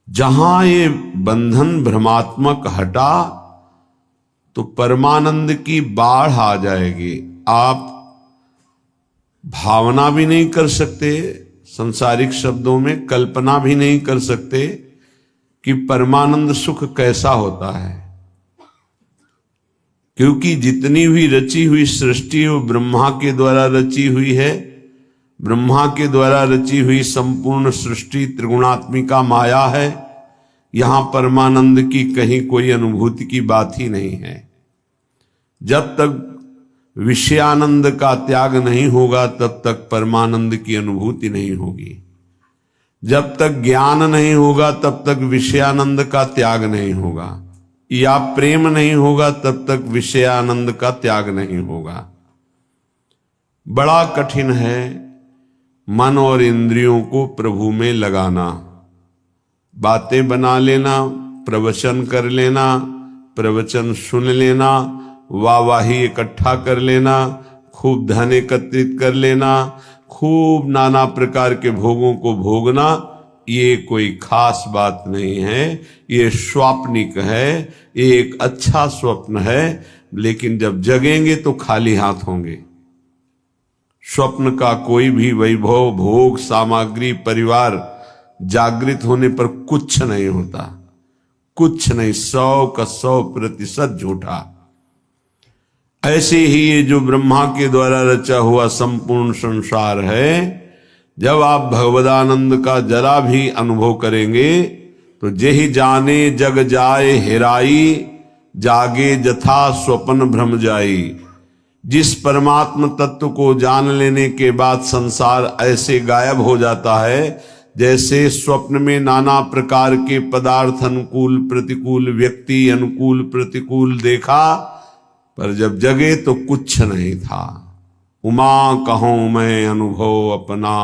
जहां ये बंधन भ्रमात्मक हटा तो परमानंद की बाढ़ आ जाएगी। आप भावना भी नहीं कर सकते, संसारिक शब्दों में कल्पना भी नहीं कर सकते कि परमानंद सुख कैसा होता है, क्योंकि जितनी भी रची हुई सृष्टि वो ब्रह्मा के द्वारा रची हुई है। ब्रह्मा के द्वारा रची हुई संपूर्ण सृष्टि त्रिगुणात्मिका माया है। यहां परमानंद की कहीं कोई अनुभूति की बात ही नहीं है। जब तक विषयानंद का त्याग नहीं होगा तब तक परमानंद की अनुभूति नहीं होगी। जब तक ज्ञान नहीं होगा तब तक विषयानंद का त्याग नहीं होगा, या प्रेम नहीं होगा तब तक विषयानंद का त्याग नहीं होगा। बड़ा कठिन है मन और इंद्रियों को प्रभु में लगाना। बातें बना लेना, प्रवचन कर लेना, प्रवचन सुन लेना, वाहवाही इकट्ठा कर लेना, खूब धन एकत्रित कर लेना, खूब नाना प्रकार के भोगों को भोगना, ये कोई खास बात नहीं है। ये स्वाप्निक है, ये एक अच्छा स्वप्न है, लेकिन जब जगेंगे तो खाली हाथ होंगे। स्वप्न का कोई भी वैभव, भोग, सामग्री, परिवार जागृत होने पर कुछ नहीं होता, कुछ नहीं, 100% झूठा। ऐसे ही ये जो ब्रह्मा के द्वारा रचा हुआ संपूर्ण संसार है, जब आप भगवदानंद का जरा भी अनुभव करेंगे तो जेहि जाने जग जाए हेराई, जागे जथा स्वप्न भ्रम जाई। जिस परमात्म तत्व को जान लेने के बाद संसार ऐसे गायब हो जाता है जैसे स्वप्न में नाना प्रकार के पदार्थ, अनुकूल प्रतिकूल, व्यक्ति अनुकूल प्रतिकूल देखा, पर जब जगे तो कुछ नहीं था। उमा कहूं मैं अनुभव अपना,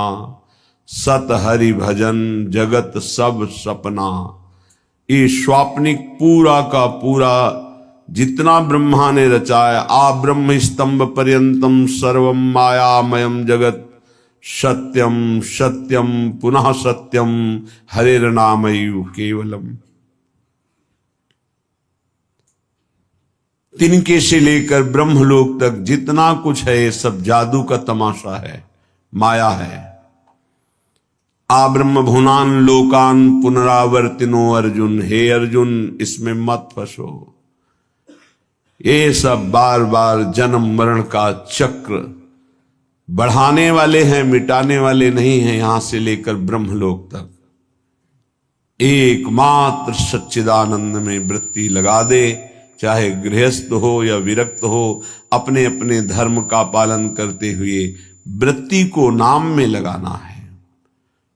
सत हरि भजन जगत सब सपना। ये स्वाप्निक पूरा का पूरा जितना ब्रह्मा ने रचाया, आ ब्रह्म स्तंभ पर्यंतम सर्वम मायामयम जगत, सत्यम सत्यम पुनः सत्यम हरेर्नामैव केवलम। तिनके से लेकर ब्रह्मलोक तक जितना कुछ है ये सब जादू का तमाशा है, माया है। आ ब्रह्म भुनान लोकान पुनरावर्तिनो अर्जुन। हे अर्जुन, इसमें मत फंसो। ये सब बार बार जन्म मरण का चक्र बढ़ाने वाले हैं, मिटाने वाले नहीं हैं। यहां से लेकर ब्रह्मलोक तक एकमात्र सच्चिदानंद में वृत्ति लगा दे, चाहे गृहस्थ हो या विरक्त हो, अपने अपने धर्म का पालन करते हुए वृत्ति को नाम में लगाना है,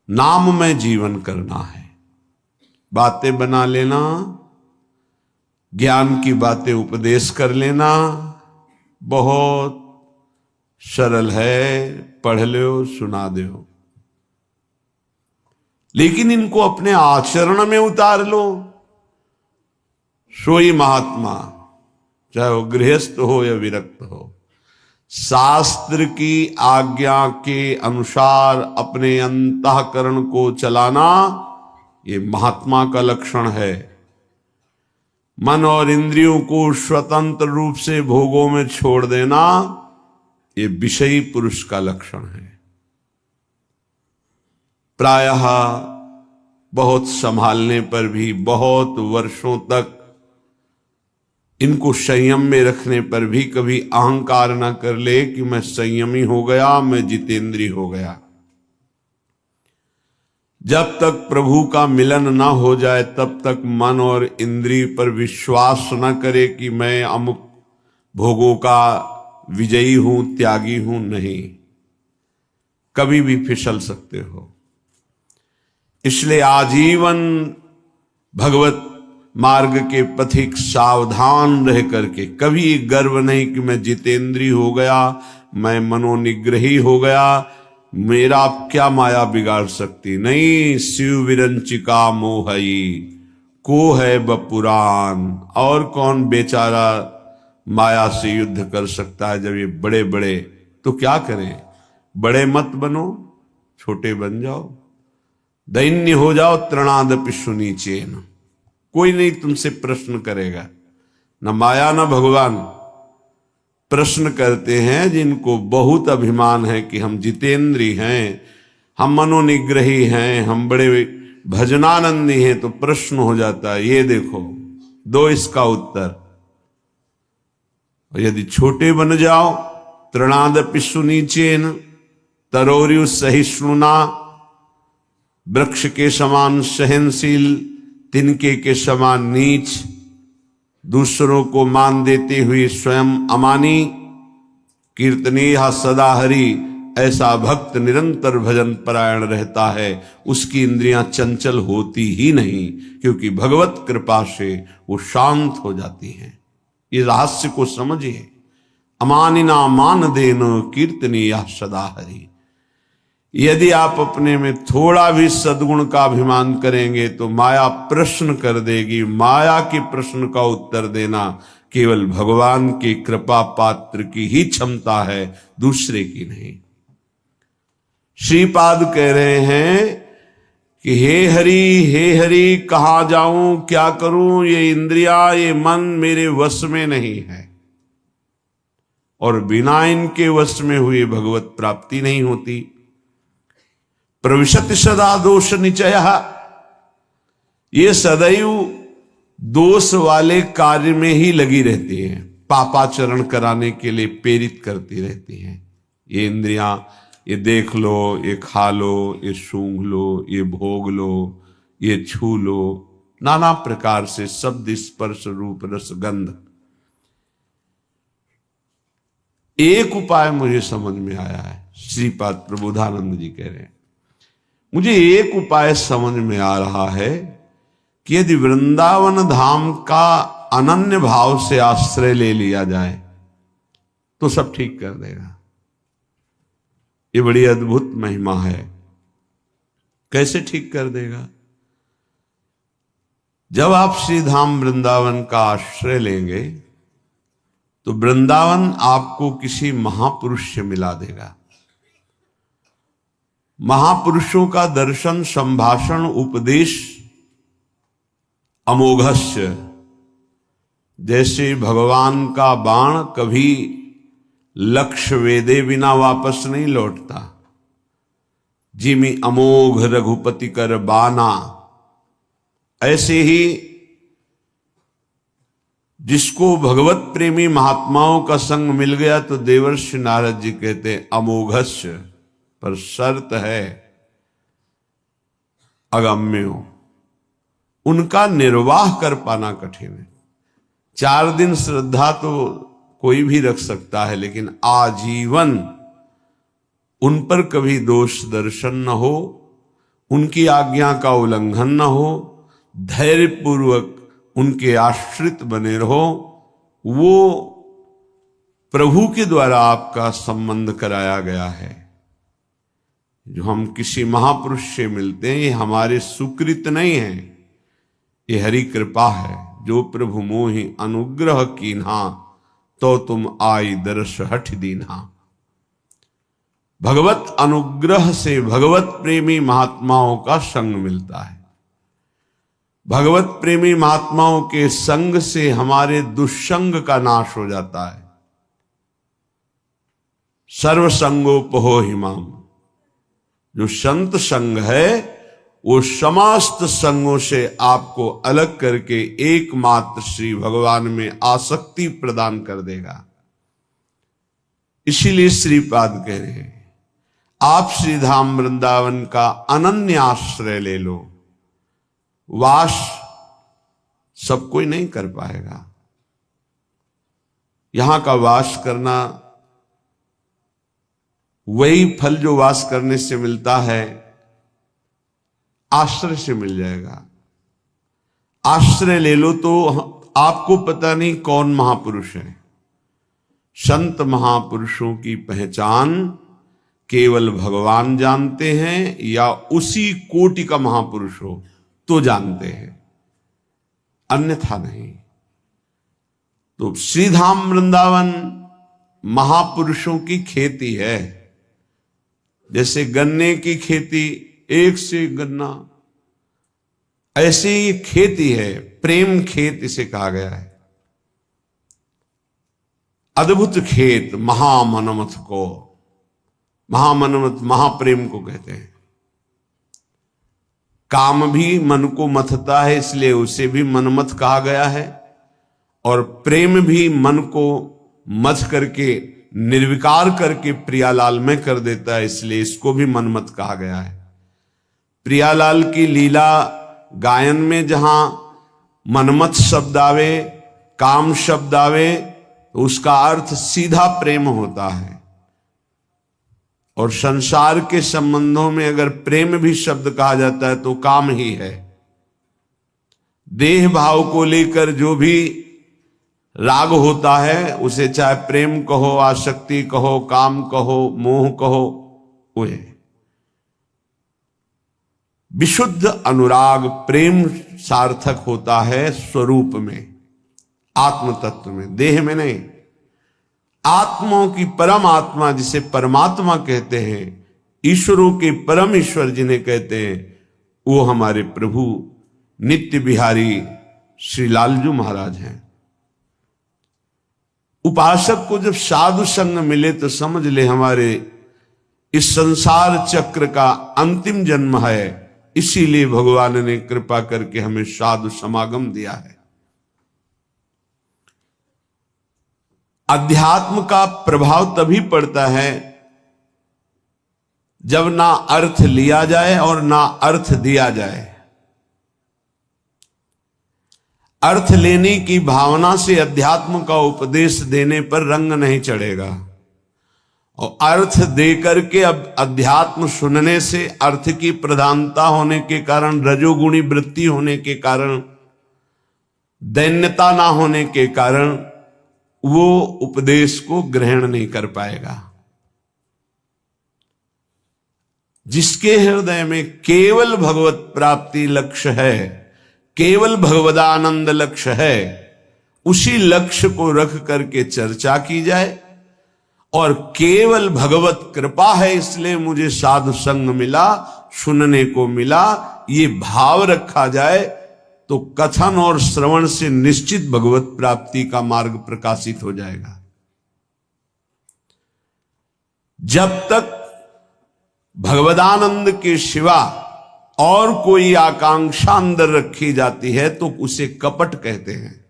नाम में जीवन करना है। बातें बना लेना, ज्ञान की बातें उपदेश कर लेना बहुत सरल है, पढ़ लो सुना दो, लेकिन इनको अपने आचरण में उतार लो। सोई महात्मा, चाहे वो गृहस्थ हो या विरक्त हो, शास्त्र की आज्ञा के अनुसार अपने अंतःकरण को चलाना, ये महात्मा का लक्षण है। मन और इंद्रियों को स्वतंत्र रूप से भोगों में छोड़ देना, ये विषयी पुरुष का लक्षण है। प्रायः बहुत संभालने पर भी, बहुत वर्षों तक इनको संयम में रखने पर भी कभी अहंकार न कर ले कि मैं संयमी हो गया, मैं जितेंद्रिय हो गया। जब तक प्रभु का मिलन न हो जाए तब तक मन और इंद्रिय पर विश्वास न करे कि मैं अमुक भोगों का विजयी हूं, त्यागी हूं। नहीं, कभी भी फिसल सकते हो। इसलिए आजीवन भगवत मार्ग के पथिक सावधान रह करके कभी गर्व नहीं कि मैं जितेंद्रिय हो गया, मैं मनोनिग्रही हो गया, मेरा क्या माया बिगाड़ सकती। नहीं, शिव विरंचिका मोहई को है बपुरान। और कौन बेचारा माया से युद्ध कर सकता है जब ये बड़े बड़े। तो क्या करें, बड़े मत बनो, छोटे बन जाओ। दैन्य हो जाओ तृणादपि सुनीचेन, कोई नहीं तुमसे प्रश्न करेगा, न माया न भगवान। प्रश्न करते हैं जिनको बहुत अभिमान है कि हम जितेंद्री हैं, हम मनोनिग्रही हैं, हम बड़े भजनानंदी हैं, तो प्रश्न हो जाता है, ये देखो दो इसका उत्तर। यदि छोटे बन जाओ, तृणादपि सुनीचेन तरोर्यु सहिष्णुना, वृक्ष के समान सहनशील, तिनके के समान नीच, दूसरों को मान देते हुए स्वयं अमानी, कीर्तनीय सदा हरि, ऐसा भक्त निरंतर भजन परायण रहता है, उसकी इंद्रियां चंचल होती ही नहीं, क्योंकि भगवत कृपा से वो शांत हो जाती हैं। ये रहस्य को समझिए। अमानिना मान देनो कीर्तनीय सदा हरि। यदि आप अपने में थोड़ा भी सद्गुण का अभिमान करेंगे तो माया प्रश्न कर देगी। माया के प्रश्न का उत्तर देना केवल भगवान की कृपा पात्र की ही क्षमता है, दूसरे की नहीं। श्रीपाद कह रहे हैं कि हे हरि कहां जाऊं, क्या करूं, ये इंद्रिया ये मन मेरे वश में नहीं है, और बिना इनके वश में हुए भगवत प्राप्ति नहीं होती। प्रविशति सदा दोष निचय, ये सदैव दोष वाले कार्य में ही लगी रहती हैं, पापाचरण कराने के लिए प्रेरित करती रहती हैं। ये इंद्रियां, ये देख लो, ये खा लो, ये सूंघ लो, ये भोग लो, ये छू लो, नाना प्रकार से शब्द स्पर्श रूप रस गंध। एक उपाय मुझे समझ में आया है, श्रीपाद प्रबोधानंद जी कह रहे हैं, मुझे एक उपाय समझ में आ रहा है कि यदि वृंदावन धाम का अनन्य भाव से आश्रय ले लिया जाए तो सब ठीक कर देगा। ये बड़ी अद्भुत महिमा है। कैसे ठीक कर देगा? जब आप श्री धाम वृंदावन का आश्रय लेंगे तो वृंदावन आपको किसी महापुरुष से मिला देगा। महापुरुषों का दर्शन, संभाषण, उपदेश अमोघस्य, जैसे भगवान का बाण कभी लक्ष्य वेदे बिना वापस नहीं लौटता, जिमि अमोघ रघुपति कर बाना, ऐसे ही जिसको भगवत प्रेमी महात्माओं का संग मिल गया तो देवर्षि नारद जी कहते अमोघस्य, पर शर्त है अगम्यो, उनका निर्वाह कर पाना कठिन है। 4 दिन श्रद्धा तो कोई भी रख सकता है, लेकिन आजीवन उन पर कभी दोष दर्शन न हो, उनकी आज्ञा का उल्लंघन न हो, धैर्य पूर्वक उनके आश्रित बने रहो, वो प्रभु के द्वारा आपका संबंध कराया गया है। जो हम किसी महापुरुष से मिलते हैं ये हमारे सुकृत नहीं है, ये हरि कृपा है। जो प्रभु मोहि अनुग्रह कीन्हा, तो तुम आई दर्श हठ दीन्हा। भगवत अनुग्रह से भगवत प्रेमी महात्माओं का संग मिलता है। भगवत प्रेमी महात्माओं के संग से हमारे दुष्संग का नाश हो जाता है। सर्वसंगोपहो हिमाम, जो संत संग है वो समस्त संगों से आपको अलग करके एकमात्र श्री भगवान में आसक्ति प्रदान कर देगा। इसीलिए श्रीपाद कह रहे हैं आप श्री धाम वृंदावन का अनन्य आश्रय ले लो। वास सब कोई नहीं कर पाएगा। यहां का वास करना वही फल जो वास करने से मिलता है आश्रय से मिल जाएगा। आश्रय ले लो तो आपको पता नहीं कौन महापुरुष है। संत महापुरुषों की पहचान केवल भगवान जानते हैं या उसी कोटि का महापुरुष हो तो जानते हैं, अन्यथा नहीं। तो श्रीधाम वृंदावन महापुरुषों की खेती है। जैसे गन्ने की खेती एक से एक गन्ना। ऐसे ही खेती है, प्रेम खेत इसे कहा गया है। अद्भुत खेत, महामनमथ को, महामनमथ महाप्रेम को कहते हैं। काम भी मन को मथता है, इसलिए उसे भी मनमथ कहा गया है। और प्रेम भी मन को मथ करके, निर्विकार करके प्रियालाल में कर देता है, इसलिए इसको भी मनमथ कहा गया है। प्रियालाल की लीला गायन में जहां मनमथ शब्द आवे, काम शब्द आवे, तो उसका अर्थ सीधा प्रेम होता है। और संसार के संबंधों में अगर प्रेम भी शब्द कहा जाता है तो काम ही है। देह भाव को लेकर जो भी राग होता है उसे चाहे प्रेम कहो, आसक्ति कहो, काम कहो, मोह कहो, वो है। विशुद्ध अनुराग प्रेम सार्थक होता है स्वरूप में, आत्म तत्व में, देह में नहीं। आत्माओं की परम आत्मा जिसे परमात्मा कहते हैं, ईश्वरों के परम ईश्वर जिन्हें कहते हैं, वो हमारे प्रभु नित्य बिहारी श्री लालजू महाराज हैं। उपासक को जब साधु संग मिले तो समझ ले हमारे इस संसार चक्र का अंतिम जन्म है। इसीलिए भगवान ने कृपा करके हमें साधु समागम दिया है। अध्यात्म का प्रभाव तभी पड़ता है जब ना अर्थ लिया जाए और ना अर्थ दिया जाए। अर्थ लेने की भावना से अध्यात्म का उपदेश देने पर रंग नहीं चढ़ेगा, और अर्थ दे करके अब अध्यात्म सुनने से अर्थ की प्रधानता होने के कारण, रजोगुणी वृत्ति होने के कारण, दैन्यता ना होने के कारण वो उपदेश को ग्रहण नहीं कर पाएगा। जिसके हृदय में केवल भगवत प्राप्ति लक्ष्य है, केवल भगवदानंद लक्ष्य है, उसी लक्ष्य को रख करके चर्चा की जाए। और केवल भगवत कृपा है इसलिए मुझे साधु संग मिला, सुनने को मिला, ये भाव रखा जाए तो कथन और श्रवण से निश्चित भगवत प्राप्ति का मार्ग प्रकाशित हो जाएगा। जब तक भगवदानंद के सिवा और कोई आकांक्षा अंदर रखी जाती है तो उसे कपट कहते हैं।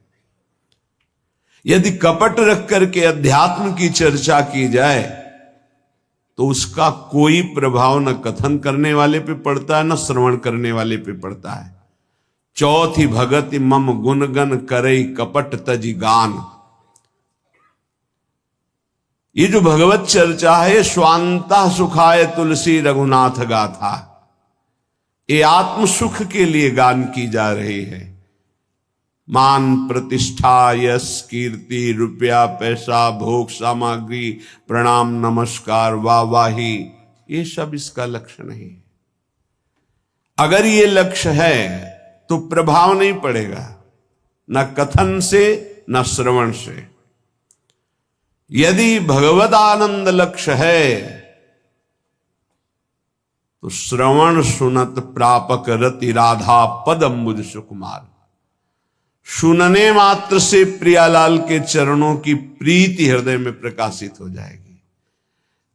यदि कपट रख करके अध्यात्म की चर्चा की जाए तो उसका कोई प्रभाव न कथन करने वाले पे पड़ता है, न श्रवण करने वाले पे पड़ता है। चौथी भगति मम गुणगन करई कपट तजी गान। ये जो भगवत चर्चा है, स्वांता सुखाय तुलसी रघुनाथ गाथा, ये आत्म सुख के लिए गान की जा रही है। मान प्रतिष्ठा, यश, कीर्ति, रुपया, पैसा, भोग सामग्री, प्रणाम, नमस्कार, वाहवाही, ये सब इसका लक्ष्य नहीं। अगर ये लक्ष्य है तो प्रभाव नहीं पड़ेगा, न कथन से न श्रवण से। यदि भगवद आनंद लक्ष्य है तो श्रवण सुनत प्रापक रति राधा पद अम्बुज सुकुमार। सुनने मात्र से प्रियालाल के चरणों की प्रीति हृदय में प्रकाशित हो जाएगी।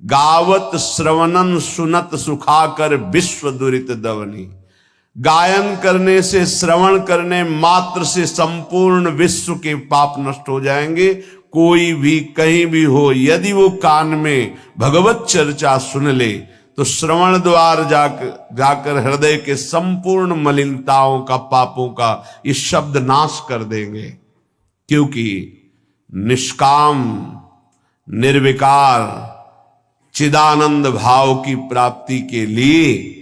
गावत श्रवणन सुनत सुखाकर विश्व दुरित दवनी। गायन करने से, श्रवण करने मात्र से संपूर्ण विश्व के पाप नष्ट हो जाएंगे। कोई भी कहीं भी हो, यदि वो कान में भगवत चर्चा सुन ले तो श्रवण द्वार जाकर हृदय के संपूर्ण मलिनताओं का, पापों का ये शब्द नाश कर देंगे। क्योंकि निष्काम, निर्विकार, चिदानंद भाव की प्राप्ति के लिए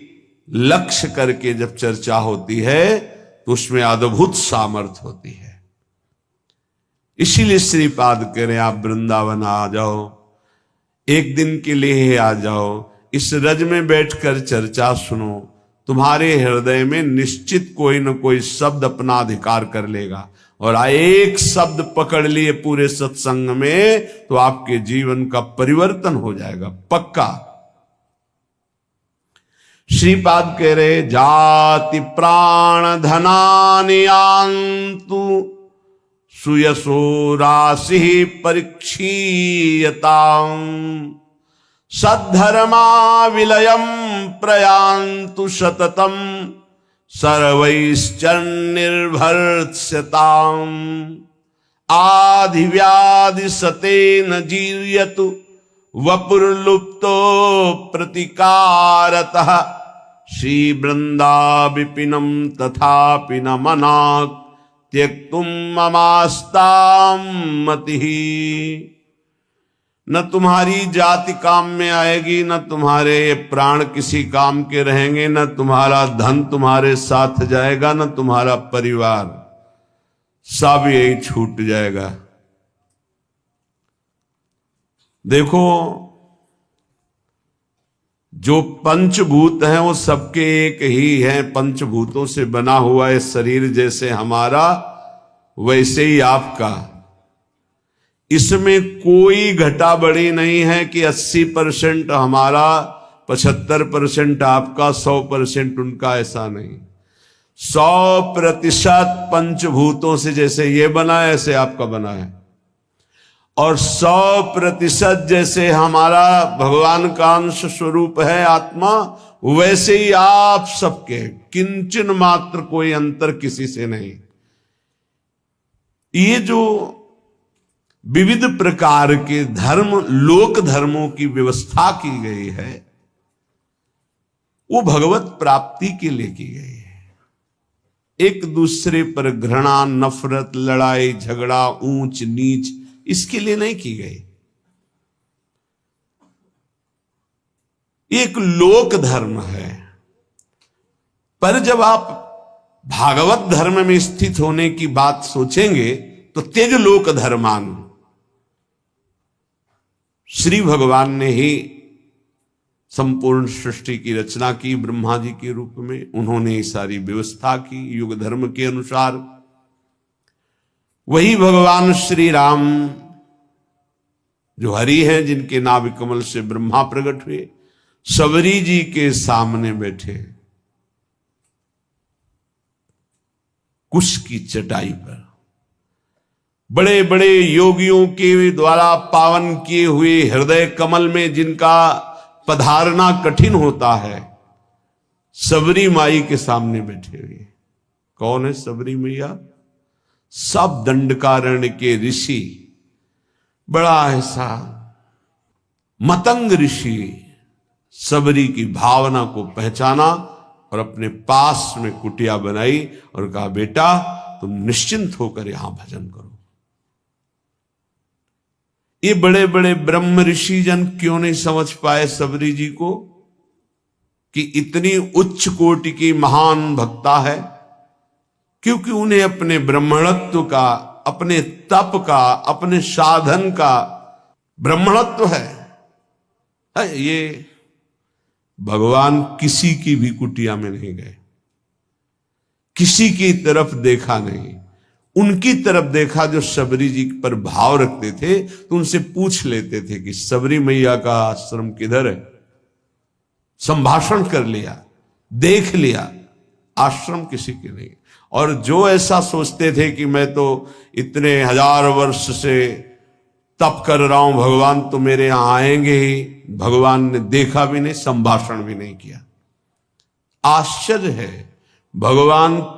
लक्ष्य करके जब चर्चा होती है तो उसमें अद्भुत सामर्थ्य होती है। इसीलिए श्रीपाद कह रहे हैं आप वृंदावन आ जाओ, एक दिन के लिए आ जाओ, इस रज में बैठकर चर्चा सुनो, तुम्हारे हृदय में निश्चित कोई न कोई शब्द अपना अधिकार कर लेगा। और एक शब्द पकड़ लिए पूरे सत्संग में तो आपके जीवन का परिवर्तन हो जाएगा, पक्का। श्रीपाद कह रहे जाति प्राण धनानि यान्तु सुयसो राशि परीक्षीयताम् सद्धर्मा विलयम प्रयान्तु सततम सर्वैश्चर्निर्भर्त्स्यताम् आधिव्याधि सतेन जीर्यतु वपुर्लुप्तो प्रतिकारतः श्रीवृंदा विपिनम तथापि न मनाक् त्यक्तुम ममास्तां मतिः। न तुम्हारी जाति काम में आएगी, न तुम्हारे प्राण किसी काम के रहेंगे, न तुम्हारा धन तुम्हारे साथ जाएगा, न तुम्हारा परिवार, सब यही छूट जाएगा। देखो, जो पंचभूत हैं वो सबके एक ही हैं। पंचभूतों से बना हुआ है शरीर, जैसे हमारा वैसे ही आपका। इसमें कोई घटा बढ़ी नहीं है कि 80% हमारा, 75% आपका, 100% उनका, ऐसा नहीं। 100% पंचभूतों से जैसे ये बना है ऐसे आपका बना है, और 100% जैसे हमारा भगवान का अंश स्वरूप है आत्मा, वैसे ही आप सबके, किंचन मात्र कोई अंतर किसी से नहीं। ये जो विविध प्रकार के धर्म, लोक धर्मों की व्यवस्था की गई है, वो भगवत प्राप्ति के लिए की गई है। एक दूसरे पर घृणा, नफरत, लड़ाई झगड़ा, ऊंच नीच, इसके लिए नहीं की गई। एक लोक धर्म है। पर जब आप भागवत धर्म में स्थित होने की बात सोचेंगे तो तेज लोक धर्मान, श्री भगवान ने ही संपूर्ण सृष्टि की रचना की ब्रह्मा जी के रूप में। उन्होंने सारी व्यवस्था की युग धर्म के अनुसार। वही भगवान श्री राम जो हरि हैं, जिनके नाभि कमल से ब्रह्मा प्रकट हुए, सबरी जी के सामने बैठे कुश की चटाई पर, बड़े बड़े योगियों के द्वारा पावन किए हुए हृदय कमल में जिनका पधारना कठिन होता है, सबरी माई के सामने बैठे हुए। कौन है सबरी मैया? सब दंडकारण्य के ऋषि, बड़ा ऐसा मतंग ऋषि, सबरी की भावना को पहचाना और अपने पास में कुटिया बनाई और कहा, बेटा तुम निश्चिंत होकर यहां भजन करो। ये बड़े बड़े ब्रह्म ऋषि जन क्यों नहीं समझ पाए सबरी जी को कि इतनी उच्च कोटि की महान भक्ता है? क्योंकि उन्हें अपने ब्रह्मणत्व का, अपने तप का, अपने साधन का ब्रह्मणत्व है। ये भगवान किसी की भी कुटिया में नहीं गए, किसी की तरफ देखा नहीं, उनकी तरफ देखा जो सबरी जी पर भाव रखते थे। तो उनसे पूछ लेते थे कि सबरी मैया का आश्रम किधर है। संभाषण कर लिया, देख लिया, आश्रम किसी के नहीं। और जो ऐसा सोचते थे कि मैं तो इतने 1000 वर्ष से तप कर रहा हूं, भगवान तो मेरे यहां आएंगे ही, भगवान ने देखा भी नहीं, संभाषण भी नहीं किया। आश्चर्य है, भगवान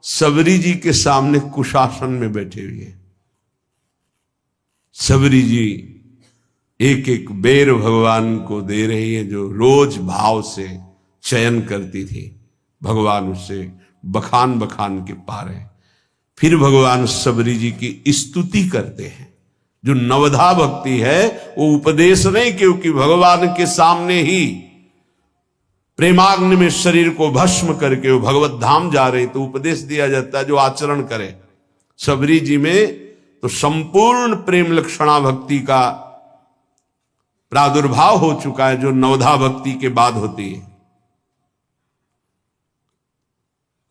सबरी जी के सामने कुशासन में बैठे हुए। सबरी जी एक एक बेर भगवान को दे रही है, जो रोज भाव से चयन करती थी। भगवान उसे बखान बखान के पा रहे। फिर भगवान सबरी जी की स्तुति करते हैं। जो नवधा भक्ति है वो उपदेश नहीं, क्योंकि भगवान के सामने ही प्रेमाग्नि में शरीर को भस्म करके वो भगवत धाम जा रहे, तो उपदेश दिया जाता है जो आचरण करे। सबरी जी में तो संपूर्ण प्रेम लक्षणा भक्ति का प्रादुर्भाव हो चुका है, जो नवधा भक्ति के बाद होती है।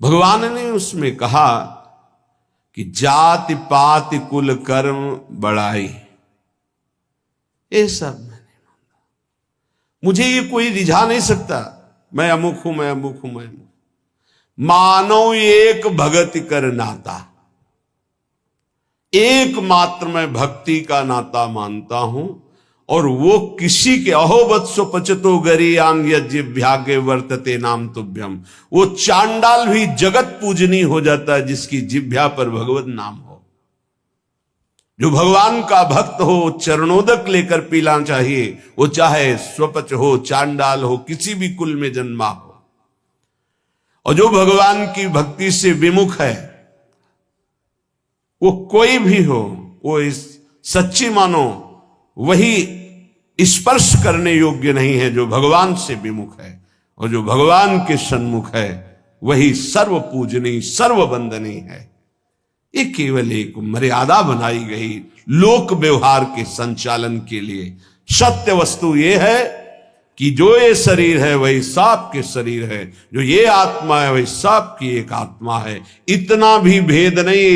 भगवान ने उसमें कहा कि जाति पाति कुल कर्म बड़ाई, ये सब मैंने माना, मुझे ये कोई रिझा नहीं सकता। मैं अमुक हूं, मैं अमुक हूं, मैं अमुक। मानो एक भगति कर नाता, एकमात्र मैं भक्ति का नाता मानता हूं, और वो किसी के अहो वत्सो पचतो गरीयान यज्ञ वर्तते नाम तुभ्यम। वो चांडाल भी जगत पूजनी हो जाता है जिसकी जिभ्या पर भगवत नाम हो। जो भगवान का भक्त हो चरणोदक लेकर पीना चाहिए, वो चाहे स्वपच हो, चांडाल हो, किसी भी कुल में जन्मा हो। और जो भगवान की भक्ति से विमुख है, वो कोई भी हो, वो इस सच्ची मानो वही स्पर्श करने योग्य नहीं है जो भगवान से विमुख है। और जो भगवान के सन्मुख है वही सर्व पूजनीय सर्व वंदनीय है। ये केवल एक मर्यादा बनाई गई लोक व्यवहार के संचालन के लिए। सत्य वस्तु ये है कि जो ये शरीर है वही सांप के शरीर है, जो ये आत्मा है वही सांप की एक आत्मा है। इतना भी भेद नहीं,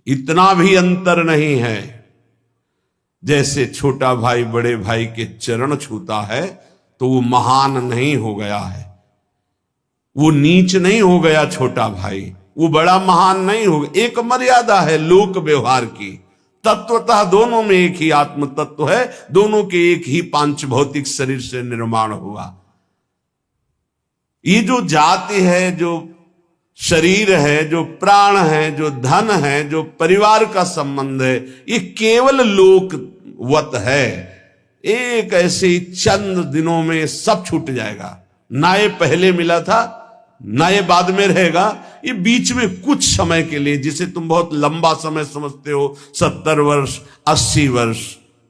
इतना भी अंतर नहीं है। जैसे छोटा भाई बड़े भाई के चरण छूता है तो वो महान नहीं हो गया है, वो नीच नहीं हो गया छोटा भाई, वो बड़ा महान नहीं हो गया। एक मर्यादा है लोक व्यवहार की। तत्वतः दोनों में एक ही आत्म तत्व है, दोनों के एक ही पांच भौतिक शरीर से निर्माण हुआ। ये जो जाति है, जो शरीर है, जो प्राण है, जो धन है, जो परिवार का संबंध है, ये केवल लोकवत है। एक ऐसे ही चंद दिनों में सब छूट जाएगा। ना ये पहले मिला था ना ये बाद में रहेगा, ये बीच में कुछ समय के लिए, जिसे तुम बहुत लंबा समय समझते हो, 70 वर्ष 80 वर्ष,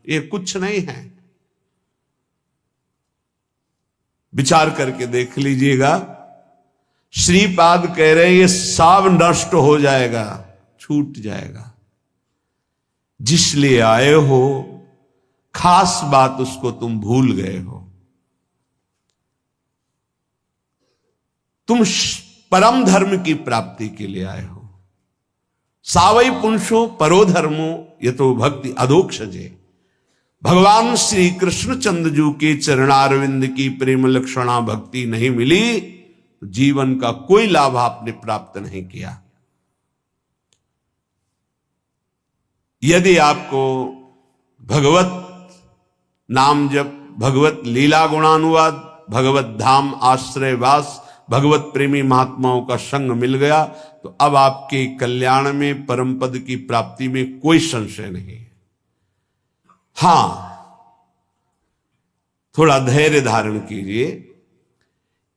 ये कुछ नहीं है। विचार करके देख लीजिएगा। श्रीपाद कह रहे ये सब नष्ट हो जाएगा, छूट जाएगा। जिसलिए आए हो खास बात उसको तुम भूल गए हो। तुम परम धर्म की प्राप्ति के लिए आए हो। सावई पुंसो परो धर्मो यतो भक्ति अधोक्षजे। भगवान श्री कृष्णचंद्र जी के चरणारविंद की प्रेम लक्षणा भक्ति नहीं मिली तो जीवन का कोई लाभ आपने प्राप्त नहीं किया। यदि आपको भगवत नाम जप, भगवत लीला गुणानुवाद, भगवत धाम आश्रयवास, भगवत प्रेमी महात्माओं का संग मिल गया तो अब आपके कल्याण में, परम पद की प्राप्ति में कोई संशय नहीं है। हां, थोड़ा धैर्य धारण कीजिए।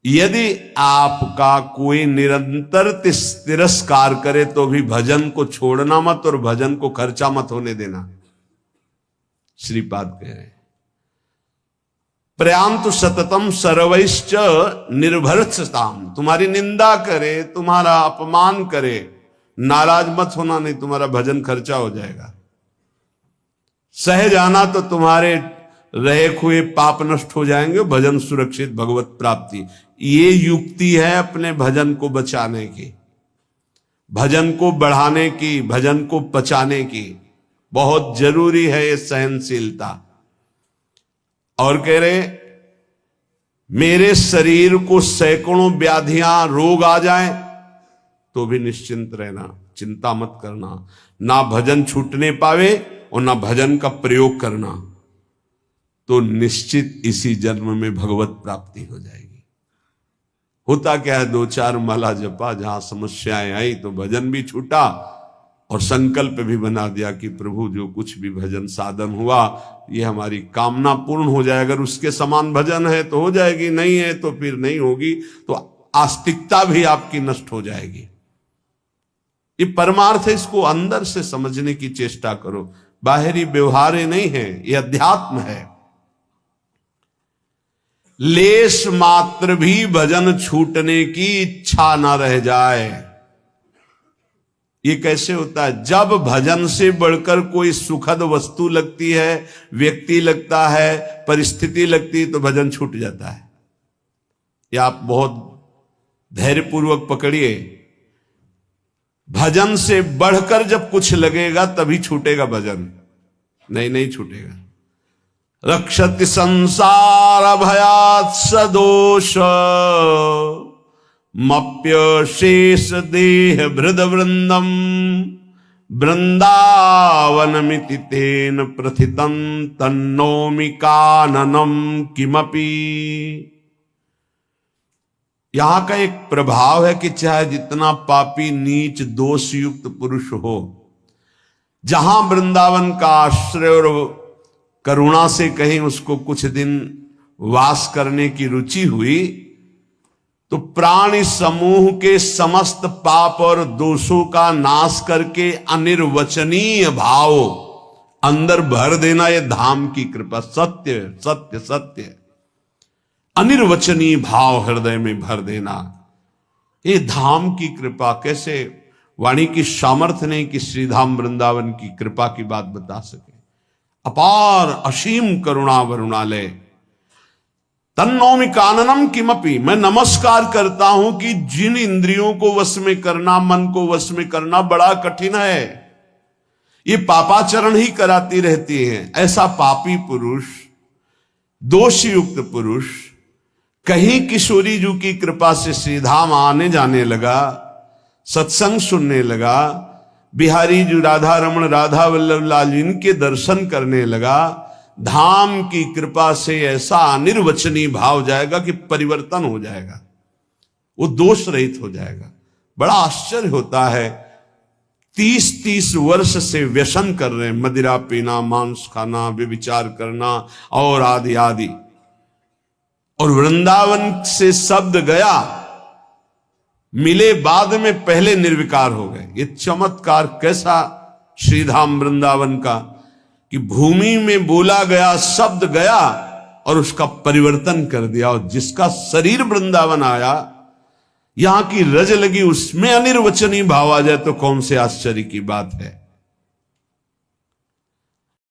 यदि आपका कोई निरंतर तिरस्कार करे तो भी भजन को छोड़ना मत और भजन को खर्चा मत होने देना। श्रीपाद कह रहे हैं प्रयांतु सततम सर्वैश्च निर्भरताम। तुम्हारी निंदा करे, तुम्हारा अपमान करे, नाराज मत होना, नहीं तुम्हारा भजन खर्चा हो जाएगा। सह जाना तो तुम्हारे रहे हुए पाप नष्ट हो जाएंगे, भजन सुरक्षित, भगवत प्राप्ति। ये युक्ति है अपने भजन को बचाने की, भजन को बढ़ाने की, भजन को पचाने की। बहुत जरूरी है ये सहनशीलता। और कह रहे मेरे शरीर को सैकड़ों व्याधियां रोग आ जाएं तो भी निश्चिंत रहना, चिंता मत करना। ना भजन छूटने पावे और ना भजन का प्रयोग करना तो निश्चित इसी जन्म में भगवत प्राप्ति हो जाएगी। होता क्या है, 2-4 माला जपा, जहां समस्याएं आई तो भजन भी छूटा और संकल्प भी बना दिया कि प्रभु जो कुछ भी भजन साधन हुआ ये हमारी कामना पूर्ण हो जाए। अगर उसके समान भजन है तो हो जाएगी, नहीं है तो फिर नहीं होगी, तो आस्तिकता भी आपकी नष्ट हो जाएगी। ये परमार्थ है, इसको अंदर से समझने की चेष्टा करो। बाहरी व्यवहार नहीं है, ये अध्यात्म है। लेश मात्र भी भजन छूटने की इच्छा ना रह जाए। ये कैसे होता है? जब भजन से बढ़कर कोई सुखद वस्तु लगती है, व्यक्ति लगता है, परिस्थिति लगती है तो भजन छूट जाता है। या आप बहुत धैर्यपूर्वक पकड़िए, भजन से बढ़कर जब कुछ लगेगा तभी छूटेगा भजन, नहीं छूटेगा। रक्षति संसार भयात् सदोष मप्य शेष देह भृद वृंदम वृंदावनमिति तेन प्रथितं तन्नोमि काननम किमपि। यहां का एक प्रभाव है कि चाहे जितना पापी नीच दोष युक्त पुरुष हो, जहां वृंदावन का आश्रय और करुणा से कहीं उसको कुछ दिन वास करने की रुचि हुई, तो प्राणी समूह के समस्त पाप और दोषों का नाश करके अनिर्वचनीय भाव अंदर भर देना, यह धाम की कृपा। सत्य सत्य सत्य, अनिर्वचनीय भाव हृदय में भर देना, ये धाम की कृपा। कैसे वाणी की सामर्थ्य नहीं कि श्रीधाम वृंदावन की कृपा की बात बता सके। अपार असीम करुणा वरुणालय। तन्नोमि काननम किमपि, मैं नमस्कार करता हूं कि जिन इंद्रियों को वश में करना, मन को वश में करना बड़ा कठिन है, ये पापाचरण ही कराती रहती है। ऐसा पापी पुरुष, दोष युक्त पुरुष कहीं किशोरी जी की कृपा से श्रीधाम आने जाने लगा, सत्संग सुनने लगा, बिहारी जी राधा रमण राधा वल्लभ लाल इनके दर्शन करने लगा, धाम की कृपा से ऐसा अनिर्वचनीय भाव जाएगा कि परिवर्तन हो जाएगा, वो दोष रहित हो जाएगा। बड़ा आश्चर्य होता है, 30-30 वर्ष से व्यसन कर रहे हैं, मदिरा पीना, मांस खाना, व्यभिचार करना और आदि आदि, और वृंदावन से शब्द गया, मिले बाद में पहले निर्विकार हो गए। ये चमत्कार कैसा श्रीधाम वृंदावन का, कि भूमि में बोला गया शब्द गया और उसका परिवर्तन कर दिया। और जिसका शरीर वृंदावन आया, यहां की रज लगी, उसमें अनिर्वचनीय भाव आ जाए तो कौन से आश्चर्य की बात है।